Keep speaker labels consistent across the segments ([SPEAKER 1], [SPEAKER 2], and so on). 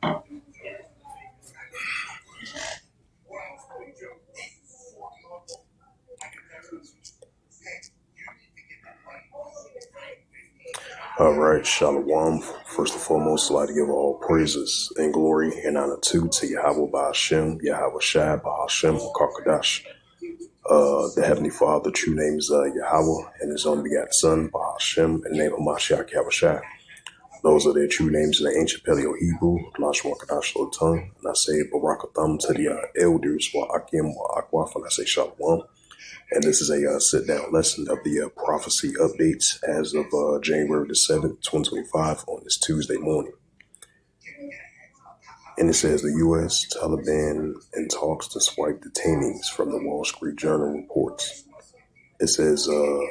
[SPEAKER 1] All right, Shalom. First and foremost, I'd like to give all praises and glory and honor to Yahweh Ba'ashem, Yahweh Shai Ba'ashem, Karkadash. The Heavenly Father, true name is Yahweh, and His only begotten Son, Ba'ashem, in the name of Mashiach Yahweh Shai. Those are their true names in the ancient Paleo Hebrew, Lashon Kadash Lo tongue. And I say Barakatham to the elders, Wa'akim, Wa'akwaf, and I say Shalom. And this is a sit-down lesson of the prophecy updates as of January the 7th, 2025 on this Tuesday morning. And it says the U.S. Taliban in talks to swipe detainees from the Wall Street Journal reports. It says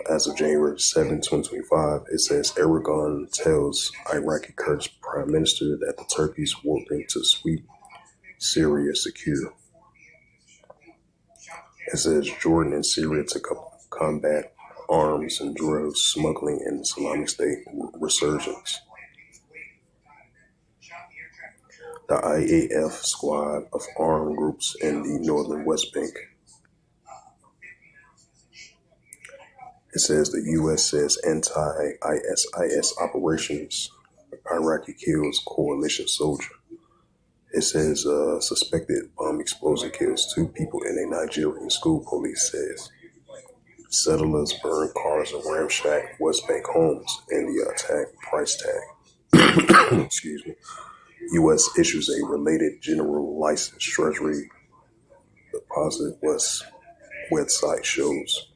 [SPEAKER 1] as of January 7th, 2025, it says Erdogan tells Iraqi Kurdish Prime Minister that the Turkey's working to sweep Syria secure. It says Jordan and Syria took up combat arms and drugs smuggling in Islamic State resurgence. The IAF squad of armed groups in the northern West Bank. It says the U.S. says anti-ISIS operations. Iraqi kills coalition soldier. It says suspected bomb explosion kills 2 people in a Nigerian school, police says. Settlers burn cars and ramshack West Bank homes in the attack price tag. Excuse me. U.S. issues a related general license. Treasury Deposit West website shows.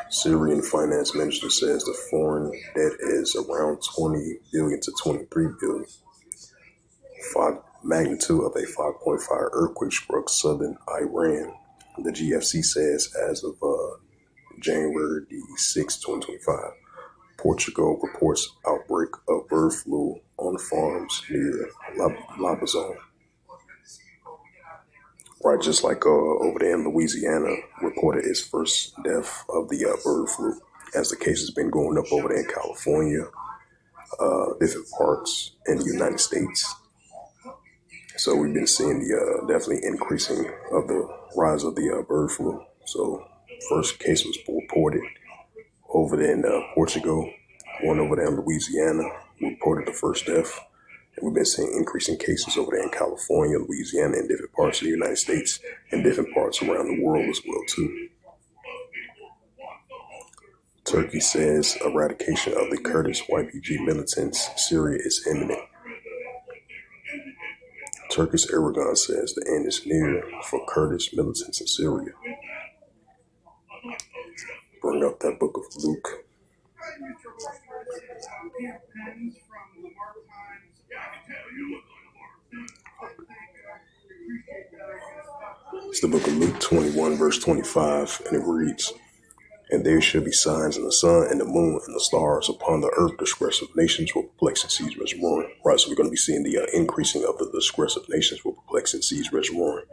[SPEAKER 1] Syrian finance minister says the foreign debt is around 20 billion to 23 billion. Magnitude of a 5.5 earthquake struck southern Iran. The GFC says as of January the 6th, 2025, Portugal reports outbreak of bird flu on farms near Labazon. Right, just like over there in Louisiana, reported its first death of the bird flu, as the case has been going up over there in California, different parts in the United States. So we've been seeing the definitely increasing of the rise of the bird flu. So first case was reported over there in Portugal, one over there in Louisiana, reported the first death. And we've been seeing increasing cases over there in California, Louisiana, and different parts of the United States, and different parts around the world as well, too. Turkey says eradication of the Kurdish YPG militants, Syria is imminent. Turkish Erdogan says the end is near for Kurdish militants in Syria. Bring up that book of Luke. It's the book of Luke 21, verse 25, and it reads, "And there shall be signs in the sun and the moon and the stars upon the earth. Disgressive nations will perplex and seize roaring." Right, so we're going to be seeing the increasing of the disgressive nations will perplex and seize roaring.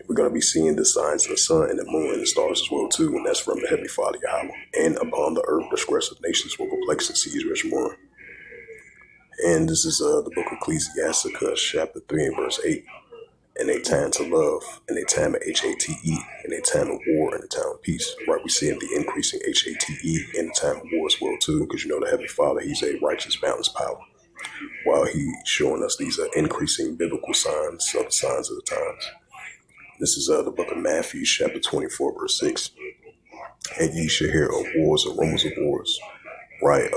[SPEAKER 1] We're going to be seeing the signs in the sun and the moon and the stars as well too, and that's from the Heavenly Father Yahweh. "And upon the earth, disgressive nations will perplex and seize roaring." And this is the book of Ecclesiasticus, chapter 3 and verse 8. "And a time to love, and a time of HATE, and a time of war, and a time of peace." Right, we see the increasing HATE in the time of war as well too, because you know the Heavenly Father, He's a righteous, balanced power. While He's showing us these increasing biblical signs of the signs of the times. This is the book of Matthew, chapter 24, verse 6. "And ye shall hear of wars and rumors of wars." Right,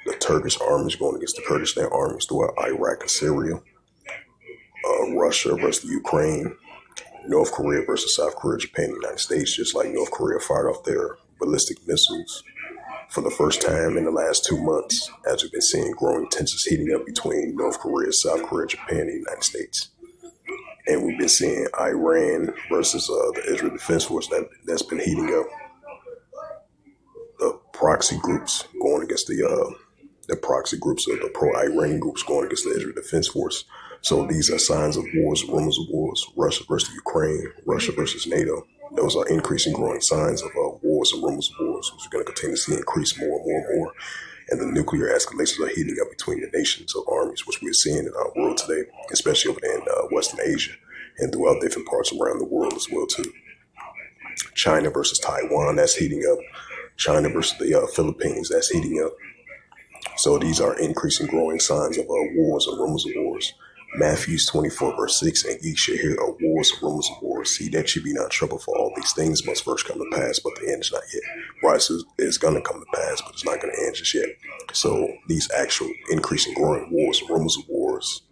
[SPEAKER 1] the Turkish armies going against the Kurdistan armies throughout Iraq and Syria. Russia versus the Ukraine, North Korea versus South Korea, Japan, and the United States, just like North Korea fired off their ballistic missiles for the first time in the last 2 months, as we've been seeing growing tensions heating up between North Korea, South Korea, Japan, and the United States. And we've been seeing Iran versus the Israel Defense Force that's been heating up. The proxy groups going against the proxy groups of the pro-Iranian groups going against the Israel Defense Force. So these are signs of wars, rumors of wars. Russia versus Ukraine, Russia versus NATO. Those are increasing, growing signs of wars and rumors of wars, which we're going to continue to see increase more and more and more. And the nuclear escalations are heating up between the nations of armies, which we're seeing in our world today, especially over there in Western Asia and throughout different parts around the world as well too. China versus Taiwan, that's heating up. China versus the Philippines, that's heating up. So these are increasing growing signs of wars and rumors of wars. Matthews 24 verse 6, and ye shall hear of wars and rumors of wars. See that ye be not troubled, for all these things must first come to pass, but the end is not yet. Right, so it's going to come to pass, but it's not going to end just yet. So these actual increasing growing wars and rumors of wars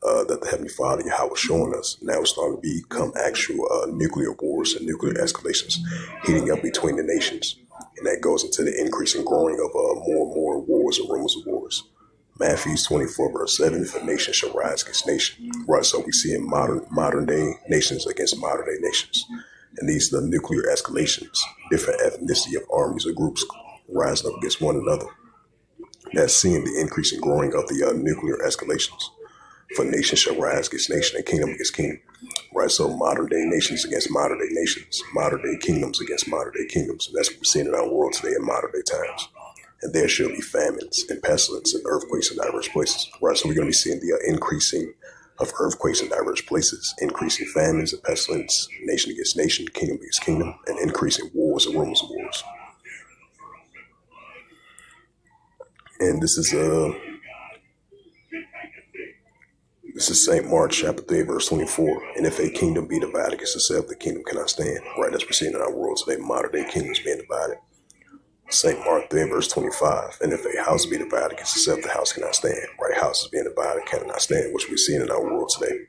[SPEAKER 1] that the Heavenly Father Yahweh was showing us, now it's starting to become actual nuclear wars and nuclear escalations heating up between the nations. And that goes into the increasing growing of more and more wars and rumors of wars. Matthew 24 verse 7, if a nation shall rise against nation. Right, so we see in modern day nations against modern day nations. And these are the nuclear escalations, different ethnicity of armies or groups rising up against one another. That's seeing the increasing growing of the nuclear escalations. For nation shall rise against nation and kingdom against kingdom. Right, so modern day nations against modern day nations, modern day kingdoms against modern day kingdoms. And that's what we're seeing in our world today in modern day times. And there shall be famines and pestilence and earthquakes in diverse places. Right, so we're going to be seeing the increasing of earthquakes in diverse places, increasing famines and pestilence, nation against nation, kingdom against kingdom, and increasing wars and rumors of wars. And this is St. Mark chapter 3, verse 24. And if a kingdom be divided against itself, the kingdom cannot stand. Right, that's what we're seeing in our world today, modern day kingdoms being divided. St. Mark 3, verse 25. And if a house be divided against itself, the house cannot stand. Right, houses being divided cannot stand, which we're seeing in our world today.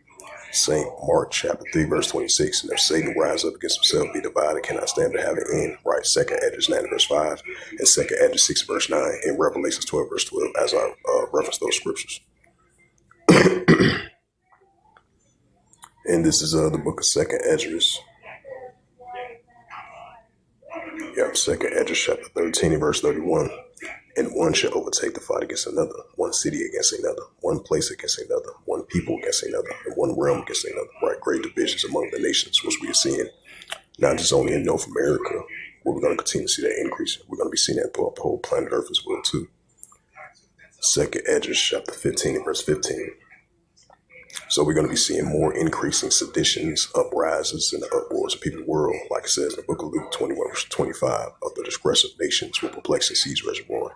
[SPEAKER 1] St. Mark chapter 3, verse 26. And if Satan rise up against himself, be divided, cannot stand to have an end. Right, 2nd Esdras 9, verse 5. And 2nd Esdras 6, verse 9. And Revelations 12, verse 12, as I reference those scriptures. And this is the book of 2nd Esdras. Yep, 2nd Esdras chapter 13, verse 31. And one shall overtake the fight against another, one city against another, one place against another, one people against another, and one realm against another. Right, great divisions among the nations, which we are seeing, not just only in North America, where we're going to continue to see that increase. We're going to be seeing that throughout the whole planet Earth as well, too. 2nd Esdras chapter 15, verse 15. So we're going to be seeing more increasing seditions, uprises, and uproars of people in the world, like it says in the book of Luke 21, verse 25, of the disgressive nations will perplex and seas reservoir.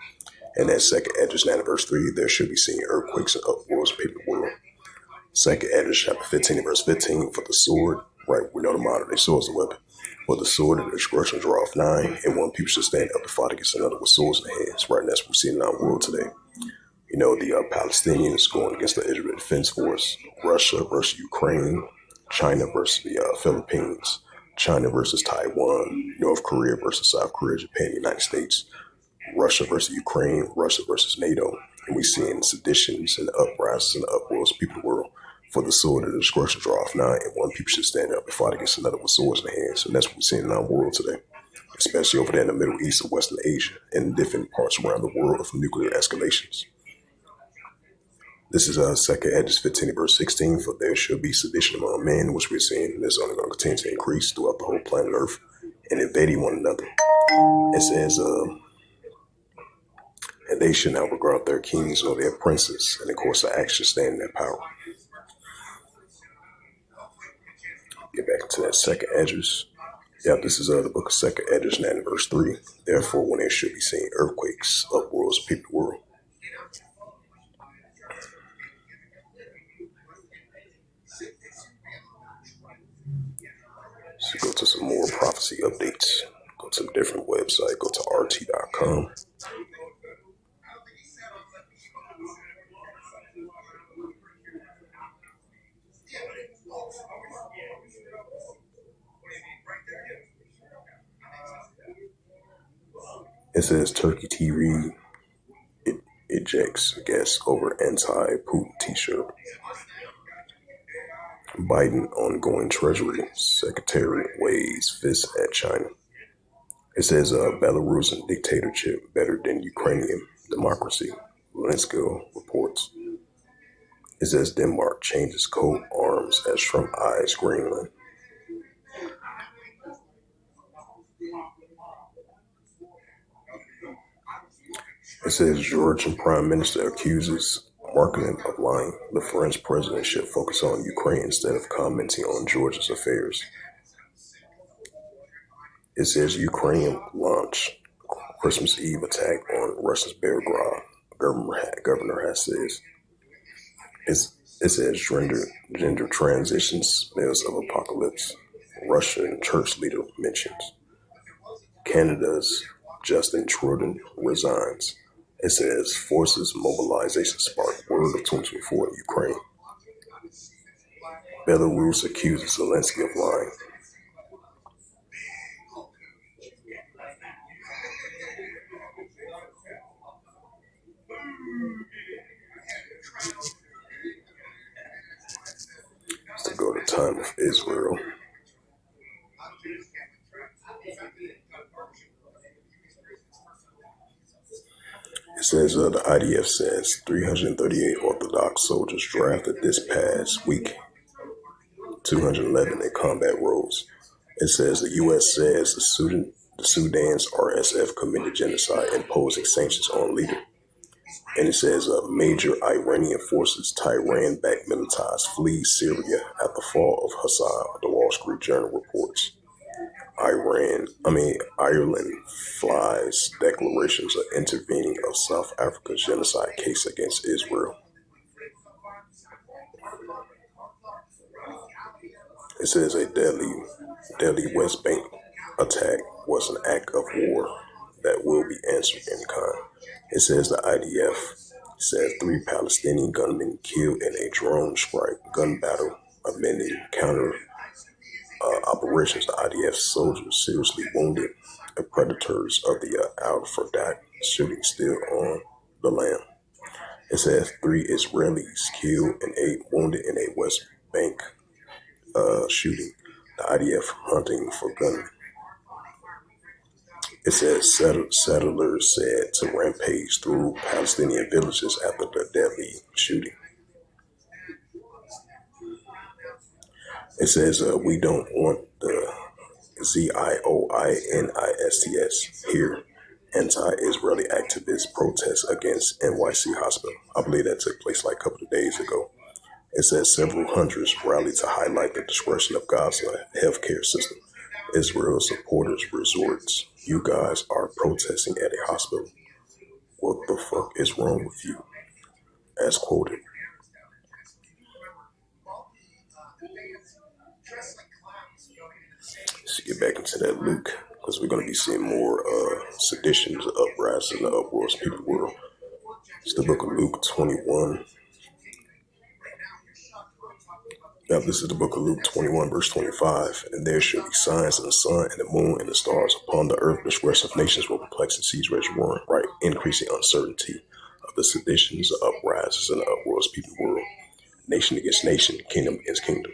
[SPEAKER 1] And that 2nd Esdras 9, verse 3, there should be seen earthquakes and uproars of people in the world. 2nd Esdras chapter 15, verse 15, for the sword, right, we know the modern day sword is a weapon. For the sword and the destruction draweth nigh, and one people should stand up to fight against another with swords in their hands. Right, and that's what we're seeing in our world today. You know, the Palestinians going against the Israel Defense Force, Russia versus Ukraine, China versus the Philippines, China versus Taiwan, North Korea versus South Korea, Japan, United States, Russia versus Ukraine, Russia versus NATO. And we seeing seditions and uprises and uproars of people in the world. For the sword and the destruction draweth nigh, and one people should stand up and fight against another with swords in their hands. And that's what we're seeing in our world today, especially over there in the Middle East and Western Asia and different parts around the world of nuclear escalations. This is 2nd Esdras 15, verse 16, for there shall be sedition among men, which we're seeing, and it's only going to continue to increase throughout the whole planet Earth, and invading one another. It says, and they should not regard their kings or their princes, and of course the acts should stand in their power. Get back into that 2nd Esdras. Yep, this is the book of 2nd Esdras 9, verse 3. Therefore, when there should be seen earthquakes, uproars of people in the world. So go to some more prophecy updates. Go to a different website. Go to rt.com. It says Turkey TV ejects guests over anti-Putin t-shirt. Biden ongoing Treasury Secretary weighs fist at China. It says Belarusian dictatorship better than Ukrainian democracy. Zelenski reports. It says Denmark changes coat arms as Trump eyes Greenland. It says Georgian Prime Minister accuses marketing of lying. The French president should focus on Ukraine instead of commenting on Georgia's affairs. It says Ukraine launched Christmas Eve attack on Russia's Belgrade. Governor has says. It says gender transition smells of apocalypse. Russian church leader mentions. Canada's Justin Trudeau resigns. It says forces mobilization spark word of 2024 in Ukraine. Belarus accuses Zelensky of lying. To go to time of Israel. It says the IDF says 338 Orthodox soldiers drafted this past week, 211 in combat roles. It says the U.S. says the Sudan's RSF committed genocide, imposing sanctions on leader. And it says major Iranian forces, Tehran-backed militants, flee Syria at the fall of Assad, the Wall Street Journal reports. Ireland flies declarations of intervening of South Africa's genocide case against Israel. It says a deadly West Bank attack was an act of war that will be answered in kind. It says the IDF said 3 Palestinian gunmen killed in a drone strike gun battle, amending counter operations. The IDF soldiers seriously wounded. The predators of the Al Fardak shooting still on the land. It says 3 Israelis killed and 8 wounded in a West Bank shooting. The IDF hunting for gunmen. It says settlers said to rampage through Palestinian villages after the deadly shooting. It says we don't want the ZIOINISTS here. Anti-Israeli activists protest against NYC hospital. I believe that took place like a couple of days ago. It says several hundreds rallied to highlight the discretion of Gaza healthcare system. Israel supporters resorts. You guys are protesting at a hospital. What the fuck is wrong with you? As quoted. Let's get back into that Luke, because we're going to be seeing more seditions, uprisings, and the uproars of people world. It's the book of Luke 21. Now, this is the book of Luke 21, verse 25. And there shall be signs in the sun and the moon and the stars upon the earth. Distress of nations will perplex and seize roaring, right? Increasing uncertainty of the seditions, the uprisings, and the uproars of people world. Nation against nation, kingdom against kingdom.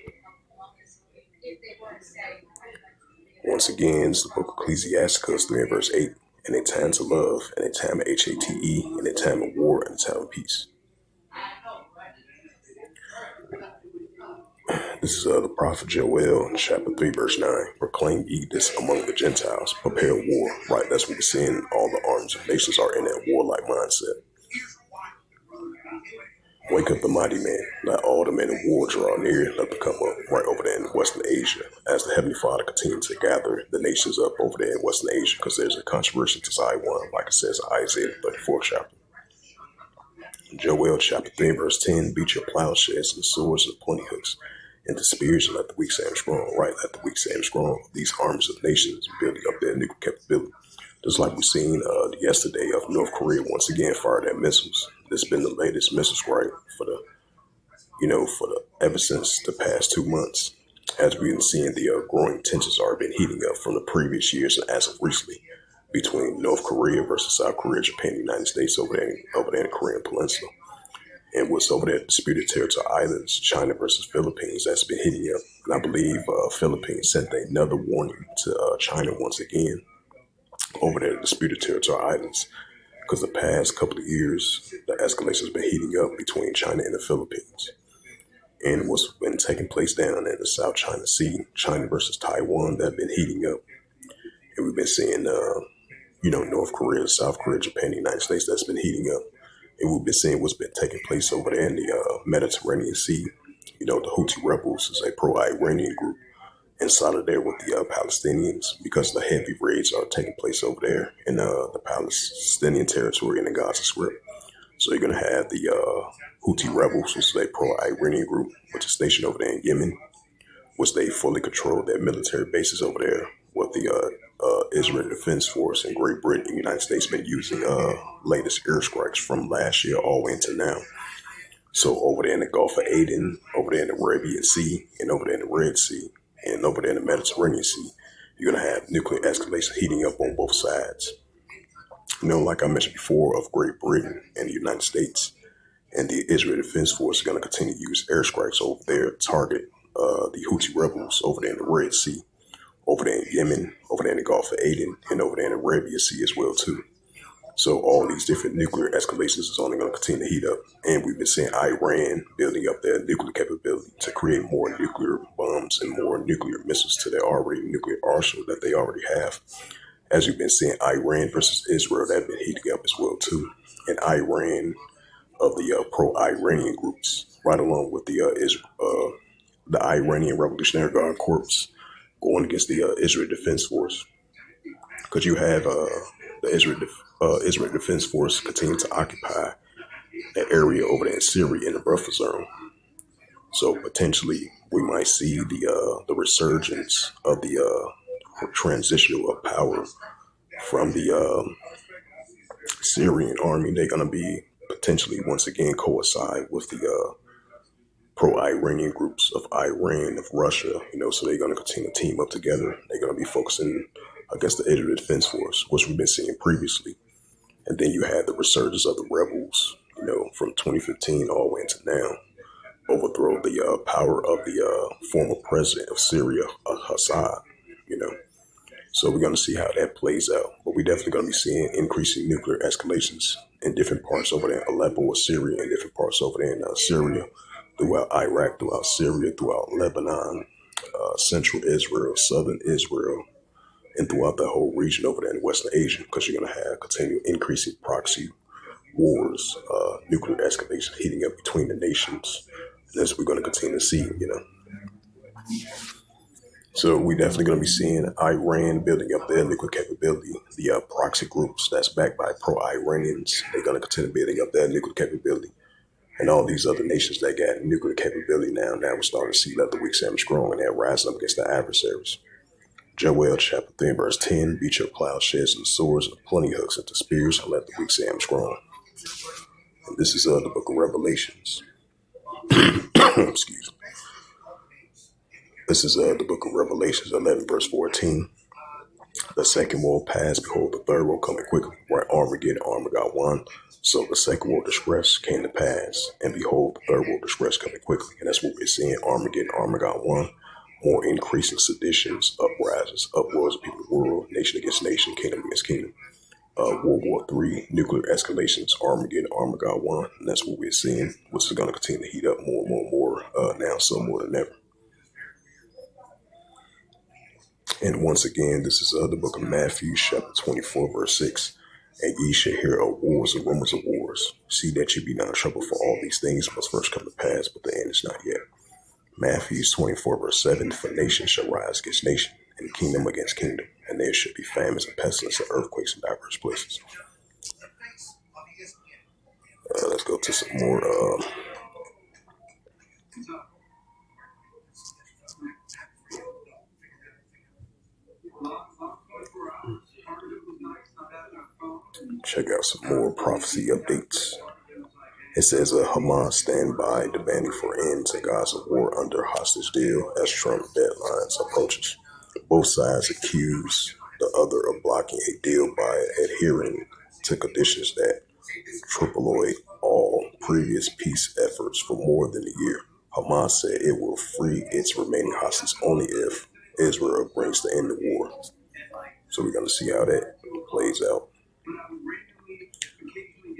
[SPEAKER 1] Once again, it's the book of Ecclesiasticus 3 and verse 8. And a time to love, and a time of HATE, and a time of war, and a time of peace. This is the prophet Joel, chapter 3, verse 9. Proclaim ye this among the Gentiles. Prepare war. Right, that's what we're seeing. All the armies of nations are in that warlike mindset. Wake up the mighty man. Let all the men of war draw near. Let them come up right over there in Western Asia. As the Heavenly Father continues to gather the nations up over there in Western Asia, because there's a controversy to Taiwan, like it says in Isaiah 34th chapter. Joel chapter 3, verse 10. Beat your plowshares and swords and pointy hooks into spears, and let the weak say I'm strong. Right, let the weak say I'm strong. These armies of nations building up their nuclear capability. Just like we seen yesterday of North Korea once again fired their missiles. This has been the latest missile strike for the ever since the past 2 months. As we've been seeing, the growing tensions are been heating up from the previous years and as of recently between North Korea versus South Korea, Japan, the United States over there in the Korean Peninsula. And what's over there, disputed territorial islands, China versus Philippines, that's been hitting up. And I believe Philippines sent another warning to China once again over there, disputed territorial islands. Because the past couple of years, the escalation has been heating up between China and the Philippines. And what's been taking place down in the South China Sea, China versus Taiwan, that have been heating up. And we've been seeing, North Korea, South Korea, Japan, the United States, that's been heating up. And we've been seeing what's been taking place over there in the Mediterranean Sea. The Houthi rebels is a pro-Iranian group in solidarity with the Palestinians because the heavy raids are taking place over there in the Palestinian territory in the Gaza Strip. So you're going to have the Houthi rebels, which is a pro-Iranian group, which is stationed over there in Yemen, which they fully control their military bases over there, with the Israel Defense Force and Great Britain and the United States been using latest airstrikes from last year all the way into now. So over there in the Gulf of Aden, over there in the Arabian Sea, and over there in the Red Sea, and over there in the Mediterranean Sea, you're going to have nuclear escalation heating up on both sides. Like I mentioned before, of Great Britain and the United States and the Israel Defense Force are going to continue to use airstrikes over there to target the Houthi rebels over there in the Red Sea, over there in Yemen, over there in the Gulf of Aden, and over there in the Arabian Sea as well too. So all these different nuclear escalations is only going to continue to heat up. And we've been seeing Iran building up their nuclear capability to create more nuclear bombs and more nuclear missiles to their already nuclear arsenal that they already have. As we've been seeing Iran versus Israel, that's been heating up as well too. And Iran of the pro-Iranian groups, right along with the Iranian Revolutionary Guard Corps going against the Israel Defense Force. Because you have the Israel Defense Force continue to occupy that area over there in Syria in the buffer zone. So potentially we might see the resurgence of the transitional of power from the Syrian army. They're going to be potentially once again coincide with the pro-Iranian groups of Iran, of Russia, so they're going to continue to team up together. They're going to be focusing against the Israel Defense Force, which we've been seeing previously. And then you had the resurgence of the rebels, from 2015 all the way into now, overthrow the power of the former president of Syria, Assad, So we're going to see how that plays out. But we're definitely going to be seeing increasing nuclear escalations in different parts over there in Aleppo or Syria, and different parts over there in Syria, throughout Iraq, throughout Syria, throughout Lebanon, central Israel, southern Israel, and throughout the whole region over there in Western Asia, because you're going to have continued increasing proxy wars, nuclear escalation heating up between the nations. And that's what we're going to continue to see, So we're definitely going to be seeing Iran building up their nuclear capability. The proxy groups that's backed by pro-Iranians, they're going to continue building up their nuclear capability. And all these other nations that got nuclear capability now we're starting to see that the weak stand strong, and they're rising up against their adversaries. Joel chapter 3 verse 10, beat your plowshares and swords and plenty hooks into spears, and let the weak say I'm strong. And this is the book of Revelations. Excuse me. This is the book of Revelations 11 verse 14. The second will pass, behold, the third will come quickly, where Armageddon, Armageddon. So the second will distress came to pass, and behold, the third will distress coming quickly. And that's what we're seeing, Armageddon, Armageddon. More increasing seditions, uprises, uproars of people in the world, nation against nation, kingdom against kingdom. World War III, nuclear escalations, Armageddon, Armageddon. And that's what we're seeing, which is going to continue to heat up more and more and more now, so more than ever. And once again, this is the book of Matthew, chapter 24, verse 6. And ye shall hear of wars and rumors of wars. See that ye be not troubled, for all these things must first come to pass, but the end is not yet. Matthew 24, verse 7. For nation shall rise against nation, and kingdom against kingdom, and there shall be famines and pestilence and earthquakes in diverse places. Let's go to some more. Check out some more prophecy updates. It says Hamas stand by demanding for end to Gaza war under hostage deal as Trump deadlines approaches. Both sides accuse the other of blocking a deal by adhering to conditions that triploid all previous peace efforts for more than a year. Hamas said it will free its remaining hostages only if Israel brings the end to war. So we're going to see how that plays out.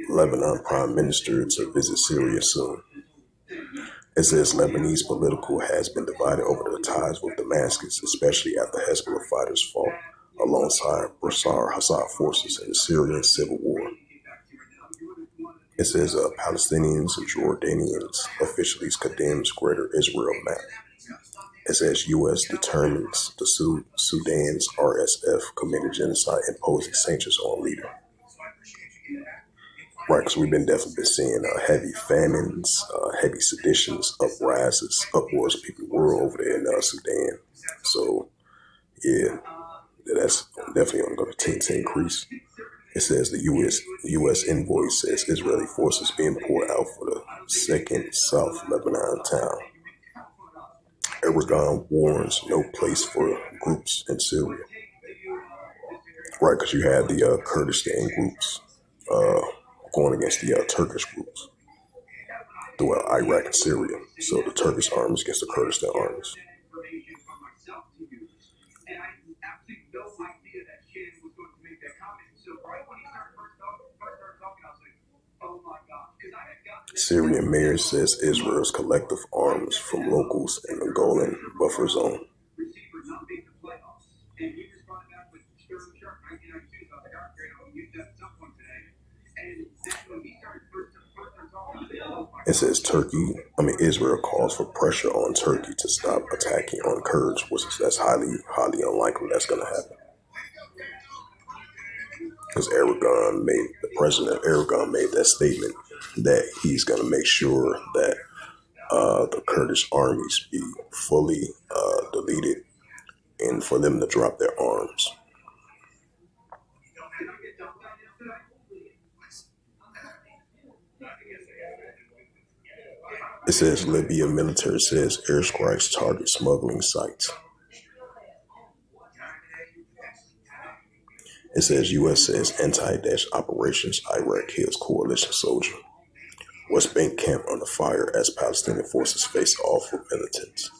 [SPEAKER 1] Lebanon Prime Minister to visit Syria soon. It says Lebanese political has been divided over the ties with Damascus, especially after Hezbollah fighters fought alongside Bashar Assad forces in the Syrian civil war. It says Palestinians and Jordanians officially condemns Greater Israel map. It says U.S. determines the Sudan's RSF committed genocide, imposing sanctions on leader. Right, because we've definitely been seeing heavy famines, heavy seditions, uproars of people world over there in Sudan. So, yeah, that's definitely only going to continue to increase. It says the U.S. envoy says Israeli forces being poured out for the second South Lebanon town. Erdogan warns no place for groups in Syria. Right, because you had the Kurdistan groups going against the Turkish groups throughout Iraq and Syria. So the Turkish armies against the Kurdistan armies. Syrian mayor says Israel's collective arms from locals in the Golan buffer zone. It says Israel calls for pressure on Turkey to stop attacking on Kurds, that's highly unlikely that's going to happen. Because President Erdogan made that statement that he's going to make sure that the Kurdish armies be fully deleted and for them to drop their arms. It says Libya military says airstrikes target smuggling sites. It says U.S. says anti-Daesh operations Iraq kills coalition soldier. West Bank camp under fire as Palestinian forces face off with militants.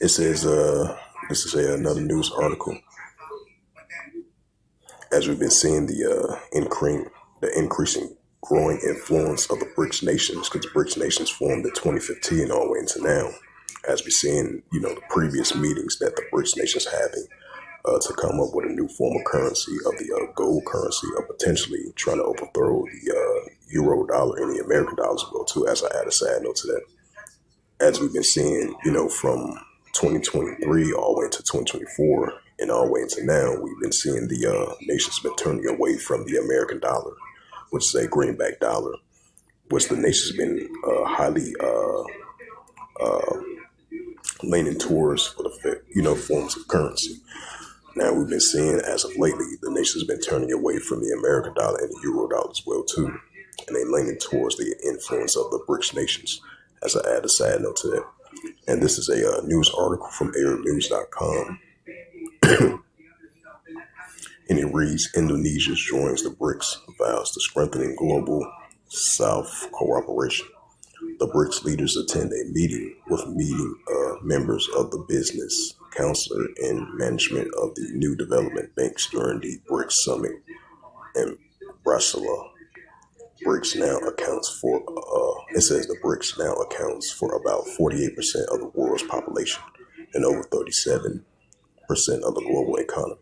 [SPEAKER 1] It says this is another news article. As we've been seeing the increasing growing influence of the BRICS nations, because the BRICS nations formed in 2015 all the way into now, as we're seeing, the previous meetings that the BRICS nations having to come up with a new form of currency of the gold currency, or potentially trying to overthrow the euro dollar and the American dollars as well too, as I add a sad note to that. As we've been seeing, from 2023 all the way to 2024 and all the way into now, we've been seeing the nations been turning away from the American dollar, which is a greenback dollar, which the nation's been highly leaning towards for the forms of currency. Now we've been seeing as of lately, the nation's been turning away from the American dollar and the euro dollar as well too, and they leaning towards the influence of the BRICS nations. As I add a sad note to that. And this is a news article from AirNews.com. And it reads, Indonesia joins the BRICS, vows to strengthening global South cooperation. The BRICS leaders attend a meeting with members of the business, counselor, and management of the new development banks during the BRICS summit in Brasilia. BRICS now accounts for, it says the BRICS now accounts for about 48% of the world's population and over 37% of the global economy.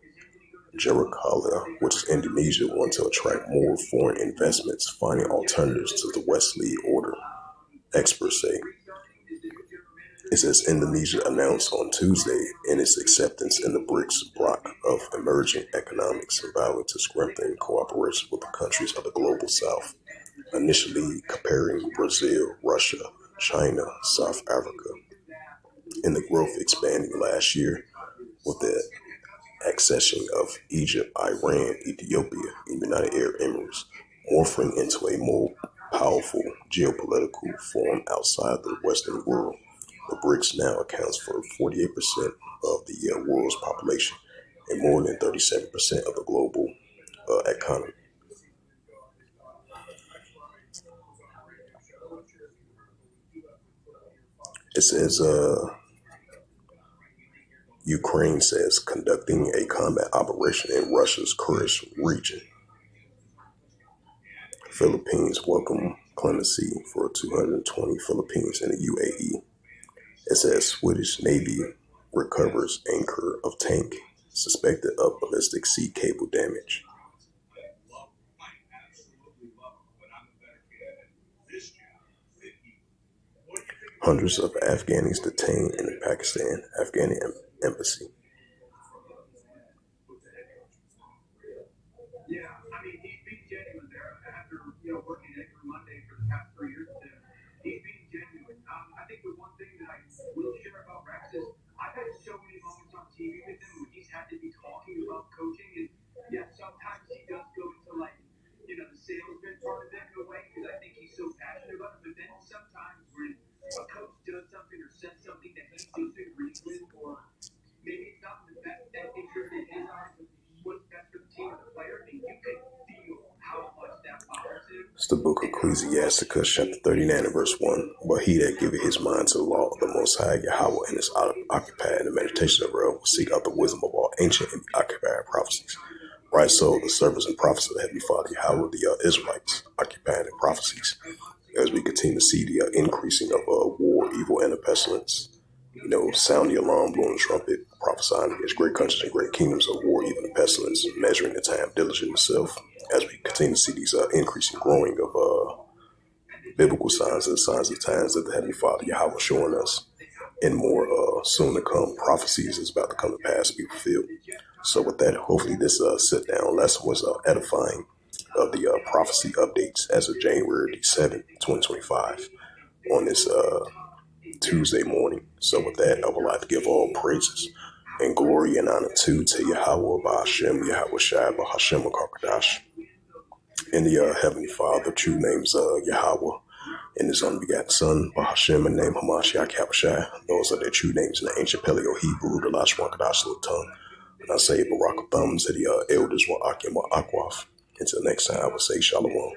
[SPEAKER 1] Jakarta, which is Indonesia, wants to attract more foreign investments, finding alternatives to the Westly order, experts say. It says Indonesia announced on Tuesday in its acceptance in the BRICS bloc of emerging economics, vowing to strengthen cooperation with the countries of the global South, initially comparing Brazil, Russia, China, South Africa, and the growth expanding last year with the accession of Egypt, Iran, Ethiopia, and United Arab Emirates, morphing into a more powerful geopolitical forum outside the Western world. The BRICS now accounts for 48% of the world's population and more than 37% of the global economy. It says Ukraine says conducting a combat operation in Russia's Kursk region. Philippines welcome clemency for 220 Philippines in the UAE. It says Swedish Navy recovers anchor of tank suspected of ballistic sea cable damage. Hundreds of Afghans detained in the Pakistan Afghani embassy. It's the book of Ecclesiasticus, chapter 39, and verse 1. But he that giveth his mind to the law of the Most High Yahweh and is occupied in the meditation of the will seek out the wisdom of all ancient and occupied prophecies. Right, so the servants and prophets of the Heavenly Father Yahweh, the Israelites, occupied in prophecies. As we continue to see the increasing of war, evil, and the pestilence, sound the alarm, blowing the trumpet, prophesying against great countries and great kingdoms of war, even the pestilence, measuring the time, diligent itself. As we continue to see these increasing growing of biblical signs and signs of times that the Heavenly Father Yahweh showing us, and more soon to come prophecies is about to come to pass, be fulfilled. So with that, hopefully this sit down lesson was edifying of the prophecy updates as of January 7th, 2025 on this Tuesday morning. So with that, I would like to give all praises and glory and honor to Yahweh Ba'Hashem, Yahweh Shai Ba'Hashem HaKadosh, and the Heavenly Father, true names Yahweh, and his unbegotten Son, Ba'Hashem, and name Hamashiach Yahushai. Those are their true names in the ancient Paleo Hebrew, the Lashwan Kadash tongue. And I say Barak Thumbs to the elders, wa Akim wa Akwaf. Until next time, I will say Shalom.